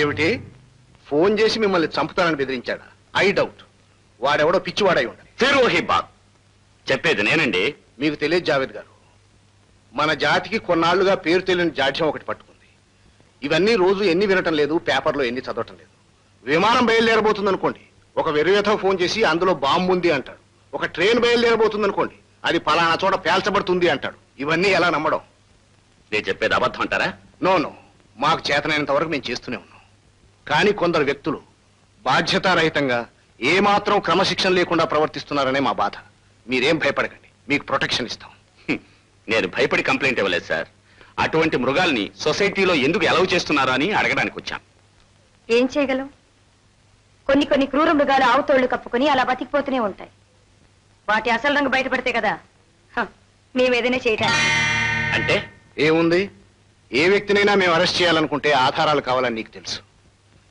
ఏమిటి? ఫోన్ చేసి మిమ్మల్ని చంపుతానని బెదిరించాడా? I doubt. వాడెవడో పిచ్చివాడై ఉండాలి. ఫిరోహిబాద్ చెప్పేది నేనండి. మీకు తెలియదు జావేద్ గారు, మన జాతికి కొన్నాళ్లుగా పేరు తెలియని జాడ్యం ఒకటి పట్టుకుంది. ఇవన్నీ రోజు ఎన్ని వినటం లేదు, పేపర్లో ఎన్ని చదవటం లేదు. విమానం బయలుదేరబోతుంది అనుకోండి, ఒక వెర్రివేత ఫోన్ చేసి అందులో బాంబు ఉంది అంటాడు. ఒక ట్రైన్ బయలుదేరబోతుంది అనుకోండి, అది పలానా చోట పేల్చబడుతుంది అంటాడు. ఇవన్నీ ఎలా నమ్మడం? నేను చెప్పేది అబద్ధం అంటారా? నో, మాకు చేతనైనంత వరకు మేము చేస్తూనే ఉన్నాం. కానీ కొందరు వ్యక్తులు బాధ్యతారహితంగా ఏమాత్రం క్రమశిక్షణ లేకుండా ప్రవర్తిస్తున్నారనే మా బాధ. మీరేం భయపడకండి, మీకు ప్రొటెక్షన్ ఇస్తాం. నేను భయపడి కంప్లైంట్ ఇవ్వలేదు సార్. అటువంటి మృగాల్ని సొసైటీలో ఎందుకు అలౌ చేస్తున్నారో అని అడగడానికి వచ్చాను. ఏం చేయగలం? కొన్ని క్రూర మృగాలు ఆవుతోళ్లు కప్పుకొని అలా బతికిపోతూనే ఉంటాయి. వాటి అసలు రంగు బయటపడితే కదా మేమేదైనా చేయటానికి. అంటే ఏముంది? ఏ వ్యక్తినైనా మేము అరెస్ట్ చేయాలనుకుంటే ఆధారాలు కావాలని నీకు తెలుసు.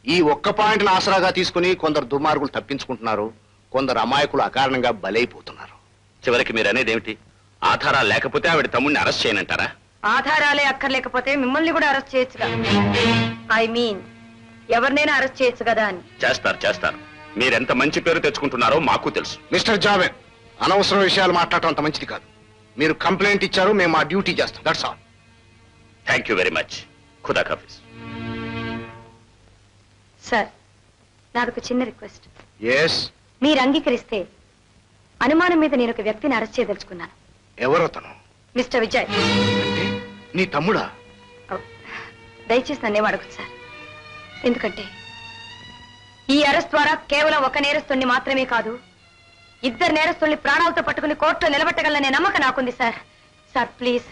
ఈ ఒక్క పాయింట్ను ఆసరాగా తీసుకుని కొందరు దుర్మార్గులు తప్పించుకుంటున్నారు, కొందరు అమాయకులు అకారణంగా బలైపోతున్నారు. చివరికి మీరు అనేది ఏమిటి? ఆధారాలు లేకపోతే ఆవిడ తమ్ముడిని అరెస్ట్ చేయనంటారా? ఆధారాలే అక్కర్లేకపోతే మిమ్మల్ని కూడా అరెస్ట్ చేయొచ్చుగా. ఐ మీన్ ఎవరినైనా అరెస్ట్ చేయొచ్చు కదా అని. చేస్తారు. మీరెంత మంచి పేరు తెచ్చుకుంటున్నారో మాకు తెలుసు. మిస్టర్ జావేద్, అనవసరం విషయాలు మాట్లాడటం అంత మంచిది కాదు. మీరు కంప్లైంట్ ఇచ్చారు, మేము మా డ్యూటీ చేస్తాం. That's all. Thank you very much. ఖుదా హాఫీజ్. సార్, నాదొక చిన్న రిక్వెస్ట్. ఎస్. మీరు అంగీకరిస్తే అనుమానం మీద నేను ఒక వ్యక్తిని అరెస్ట్ చేయదలుచుకున్నాను. ఎవరతను? మిస్టర్ విజయ్. అంటే నీ తమ్ముడా? దయచేసి నన్నేం అడగదు సార్. ఎందుకంటే ఈ అరెస్ట్ ద్వారా కేవలం ఒక నేరస్తుడిని మాత్రమే కాదు, ఇద్దరు నేరస్తుల్ని ప్రాణాలతో పట్టుకుని కోర్టులో నిలబెట్టగలనే నమ్మకం నాకుంది సార్. Sir please.